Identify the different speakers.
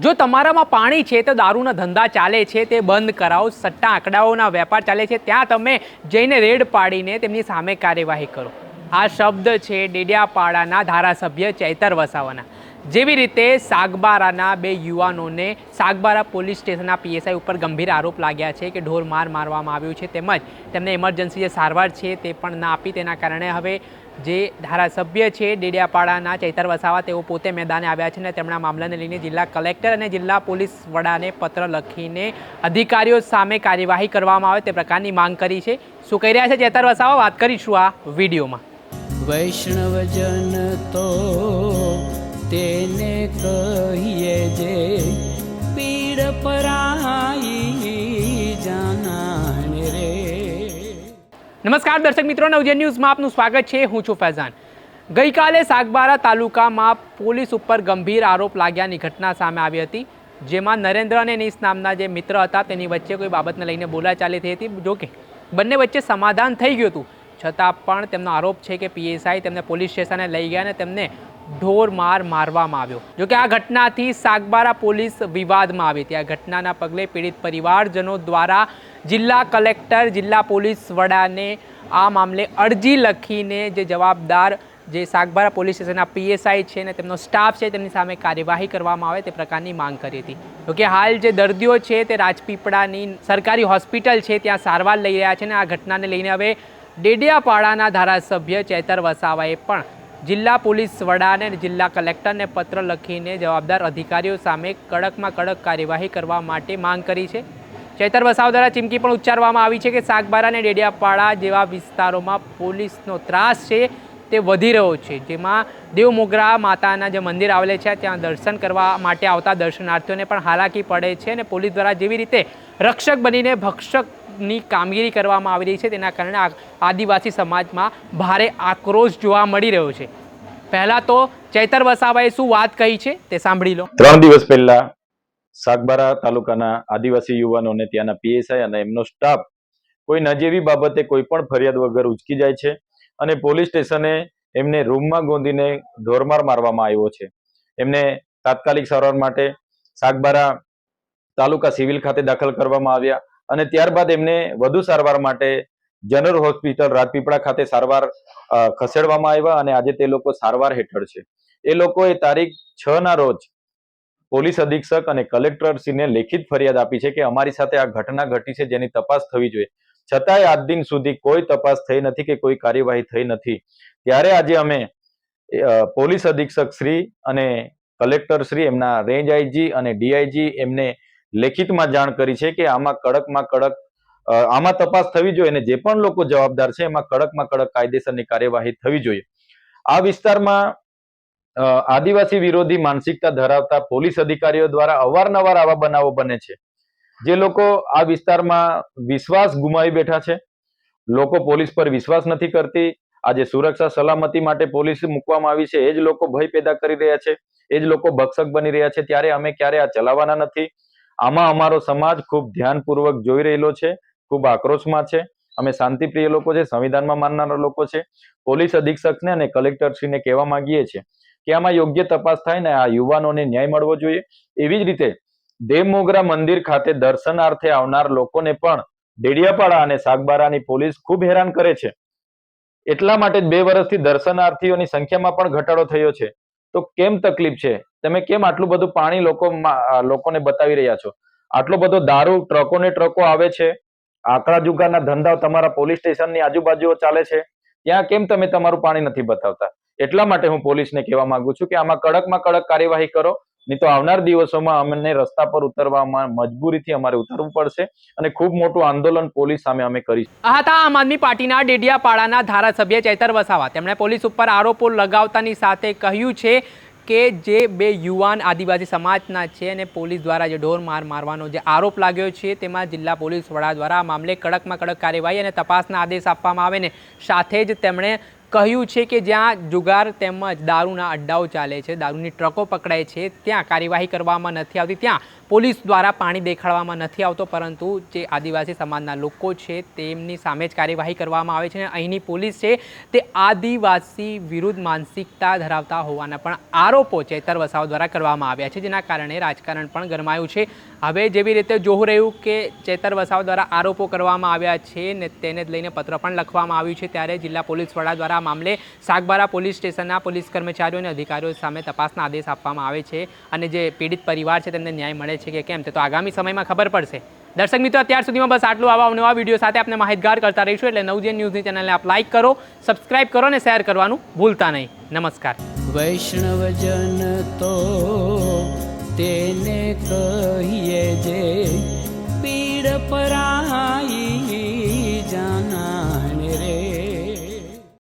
Speaker 1: જો તમારામાં પાણી છે તો દારૂના ધંધા ચાલે છે તે બંધ કરાવો, સટ્ટા આંકડાઓના વેપાર ચાલે છે ત્યાં તમે જઈને રેડ પાડીને તેમની સામે કાર્યવાહી કરો। આ શબ્દ છે ડેડિયાપાડાના ધારાસભ્ય ચૈતર વસાવાના। જેવી રીતે સાગબારાના બે યુવાનોને સાગબારા પોલીસ સ્ટેશનના પીએસઆઈ ઉપર ગંભીર આરોપ લાગ્યા છે કે ઢોર માર મારવામાં આવ્યું છે, તેમજ તેમને ઇમરજન્સી જે સારવાર છે તે પણ ના આપી, તેના કારણે હવે જે ધારાસભ્ય છે ડેડિયાપાડાના ચૈતર વસાવા તેઓ પોતે મેદાને આવ્યા છે અને તેમના મામલાને લઈને જિલ્લા કલેક્ટર અને જિલ્લા પોલીસ વડાને પત્ર લખીને અધિકારીઓ સામે કાર્યવાહી કરવામાં આવે તે પ્રકારની માંગ કરી છે। શું કહી રહ્યા છે ચૈતર વસાવા, વાત કરીશું આ વિડીયોમાં।
Speaker 2: વૈષ્ણવજન તો તેને કહીએ જે પીડ પરાઈ જાનાને રે।
Speaker 1: નમસ્કાર દર્શક મિત્રો, નવજીવન ન્યૂઝમાં આપનું સ્વાગત છે। હું છું ફૈઝાન। ગઈકાલે સાગબારા તાલુકામાં પોલીસ ઉપર ગંભીર આરોપ લાગ્યાની ઘટના સામે આવી હતી, જેમાં નરેન્દ્ર અને નીસ નામના જે મિત્ર હતા તેની વચ્ચે કોઈ બાબતને લઈને બોલાચાલી થઈ હતી। જોકે બંને વચ્ચે સમાધાન થઈ ગયું હતું, છતાં પણ તેમનો આરોપ છે કે પીએસઆઈ તેમને પોલીસ સ્ટેશને લઈ ગયા અને તેમને ઢોર માર મારવામાં આવ્યો। જોકે આ ઘટનાથી સાગબારા પોલીસ વિવાદમાં આવી હતી। આ ઘટનાના પગલે પીડિત પરિવારજનો દ્વારા જિલ્લા કલેક્ટર, જિલ્લા પોલીસ વડાને આ મામલે અરજી લખીને જે જવાબદાર જે સાગબારા પોલીસ સ્ટેશનના પીએસઆઈ છે અને તેમનો સ્ટાફ છે તેમની સામે કાર્યવાહી કરવામાં આવે તે પ્રકારની માંગ કરી હતી। જોકે હાલ જે દર્દીઓ છે તે રાજપીપળાની સરકારી હોસ્પિટલ છે ત્યાં સારવાર લઈ રહ્યા છે અને આ ઘટનાને લઈને હવે ડેડિયાપાડાના ધારાસભ્ય ચૈતર વસાવાએ પણ જિલ્લા પોલીસ વડાને અને જિલ્લા કલેક્ટરને પત્ર લખીને જવાબદાર અધિકારીઓ સામે કડકમાં કડક કાર્યવાહી કરવા માટે માંગ કરી છે। ચૈતર વસાવા દ્વારા ચીમકી પણ ઉચ્ચારવામાં આવી છે કે સાગબારા અને ડેડિયાપાડા જેવા વિસ્તારોમાં પોલીસનો ત્રાસ છે તે વધી રહ્યો છે, જેમાં દેવમોગરા માતાના જે મંદિર આવેલ છે ત્યાં દર્શન કરવા માટે આવતા દર્શનાર્થીઓને પણ હાલાકી પડે છે અને પોલીસ દ્વારા જેવી રીતે રક્ષક બનીને ભક્ષકની કામગીરી કરવામાં આવી રહી છે તેના કારણે આદિવાસી સમાજમાં ભારે આક્રોશ જોવા મળી રહ્યો છે। પહેલા તો ચૈતર વસાવાએ શું વાત કહી છે તે સાંભળી લો।
Speaker 3: 3 દિવસ પહેલા સાગબારા તાલુકાના આદિવાસી યુવાનોને ત્યાંના પીએસઆઈ અને એમનો સ્ટાફ કોઈ નજીવી બાબતે કોઈ પણ ફરિયાદ વગર ઉચકી જાય છે અને પોલીસ સ્ટેશને એમને રૂમમાં ગોંધીને ઢોરમાર મારવામાં આવ્યો છે। એમને તાત્કાલિક સારવાર માટે સાગબારા તાલુકા સિવિલ ખાતે દાખલ કરવામાં આવ્યા અને ત્યારબાદ એમને વધુ સારવાર માટે જનરલ હોસ્પિટલ રાજપીપળા ખાતે સારવાર ખસેડવામાં આવ્યા અને આજે તે લોકો સારવાર હેઠળ છે। એ લોકોએ તારીખ 6 ના રોજ પોલીસ અધિક્ષક અને કલેક્ટરશ્રીને લેખિત ફરિયાદ આપી છે કે અમારી સાથે આ ઘટના ઘટી છે જેની તપાસ થવી જોઈએ, છતાંય આજ દિન સુધી કોઈ તપાસ થઈ નથી કે કોઈ કાર્યવાહી થઈ નથી। ત્યારે આજે અમે પોલીસ અધિક્ષક શ્રી અને કલેક્ટર શ્રી, એમના રેન્જ આઈજી અને ડીઆઈજી એમને લેખિતમાં જાણ કરી છે કે આમાં કડકમાં કડક આમાં તપાસ થવી જોઈએ અને જે પણ લોકો જવાબદાર છે એમાં કડકમાં કડક કાયદેસરની કાર્યવાહી થવી જોઈએ। આ વિસ્તારમાં આદિવાસી વિરોધી માનસિકતા ધરાવતા પોલીસ અધિકારીઓ દ્વારા અવારનવાર આવા બનાવો બને છે, જે લોકો આ વિસ્તારમાં વિશ્વાસ ગુમાવી બેઠા છે। લોકો પોલીસ પર વિશ્વાસ નથી કરતી। આજે સુરક્ષા સલામતી માટે પોલીસ મૂકવામાં આવી છે, એ જ લોકો ભય પેદા કરી રહ્યા છે, એ જ લોકો ભક્ષક બની રહ્યા છે। ત્યારે અમે ક્યારે આ ચલાવવાના નથી। આમાં અમારો સમાજ ખૂબ ધ્યાનપૂર્વક જોઈ રહેલો છે, ખૂબ આક્રોશમાં છે। અમે શાંતિપ્રિય લોકો છે, સંવિધાનમાં માનનારા લોકો છે। પોલીસ અધિક્ષકને અને કલેક્ટરશ્રીને કહેવા માંગીએ છીએ કે આમાં યોગ્ય તપાસ થાય ને આ યુવાનોને ન્યાય મળવો જોઈએ। એવી જ રીતે દેવમોગરા મંદિર ખાતે દર્શનાર્થે આવનાર લોકોને પણ ડેડિયાપાડા અને સાગબારાની પોલીસ ખૂબ હેરાન કરે છે। એટલા માટે 2 વર્ષથી દર્શનાર્થીઓની સંખ્યામાં પણ ઘટાડો થયો છે। તો કેમ તકલીફ છે? તમે કેમ આટલું બધું પાણી લોકોને બતાવી રહ્યા છો? આટલો બધો દારૂ ટ્રકોને ટ્રકો આવે છે, આંકડા જુગારના ધંધા તમારા પોલીસ સ્ટેશનની આજુબાજુ ચાલે છે, ત્યાં કેમ તમે તમારું પાણી નથી બતાવતા? એટલા માટે હું પોલીસને કહેવા માંગુ છું કે આમાં કડકમાં કડક કાર્યવાહી કરો, નહીં તો આવનાર દિવસોમાં અમને રસ્તા પર ઉતરવામાં મજબૂરીથી અમારે ઉતરવું પડશે અને ખૂબ મોટું આંદોલન પોલીસ સામે અમે કરીશું।
Speaker 1: આ હતા આમ આદમી પાર્ટીના ડેડિયાપાડાના ધારાસભ્ય ચૈતર વસાવા। તેમણે પોલીસ ઉપર આરોપો લગાવતાની સાથે કહ્યું છે કે જે બે યુવાન આદિવાસી સમાજના છે અને પોલીસ દ્વારા જે ઢોર માર મારવાનો જે આરોપ લાગ્યો છે તેમાં જિલ્લા પોલીસ વડા દ્વારા આ મામલે કડકમાં કડક કાર્યવાહી અને તપાસના આદેશ આપવામાં આવે ને સાથે જ તેમણે કહ્યું છે કે જ્યાં જુગાર તેમજ દારૂના અડ્ડાઓ ચાલે છે, દારૂની ટ્રકો પકડાય છે, ત્યાં કાર્યવાહી કરવામાં નથી આવતી, ત્યાં પોલીસ દ્વારા પાણી દેખાડવામાં નથી આવતો, પરંતુ જે આદિવાસી સમાજના લોકો છે તેમની સામે જ કાર્યવાહી કરવામાં આવે છે. અને અહીંની પોલીસ છે તે આદિવાસી વિરુદ્ધ માનસિકતા ધરાવતા હોવાના પણ આરોપો ચેતર વસાવા દ્વારા કરવામાં આવ્યા છે, જેના કારણે રાજકારણ પણ ગરમાયું છે. હવે જેવી રીતે જોવું રહ્યું કે ચેતર વસાવા દ્વારા આરોપો કરવામાં આવ્યા છે ને તેને જ લઈને પત્ર પણ લખવામાં આવ્યું છે, ત્યારે જિલ્લા પોલીસ વડા દ્વારા આ મામલે સાગબારા પોલીસ સ્ટેશનના પોલીસ કર્મચારીઓ અને અધિકારીઓ સામે તપાસના આદેશ આપવામાં આવે છે અને જે પીડિત પરિવાર છે તેમને ન્યાય મળે છે કે કેમ તે તો આગામી સમયમાં ખબર પડશે. દર્શક મિત્રો, અત્યાર સુધીમાં બસ આટલું. આવા નવા વિડીયો સાથે આપણે માહિતગાર કરતા રહીશું, એટલે નવજીવન ન્યૂઝની ચેનલને આપ લાઈક કરો, સબસ્ક્રાઇબ કરો અને શેર કરવાનું ભૂલતા નહીં. નમસ્કાર.
Speaker 2: વૈષ્ણવજન તો તેને કહીએ જે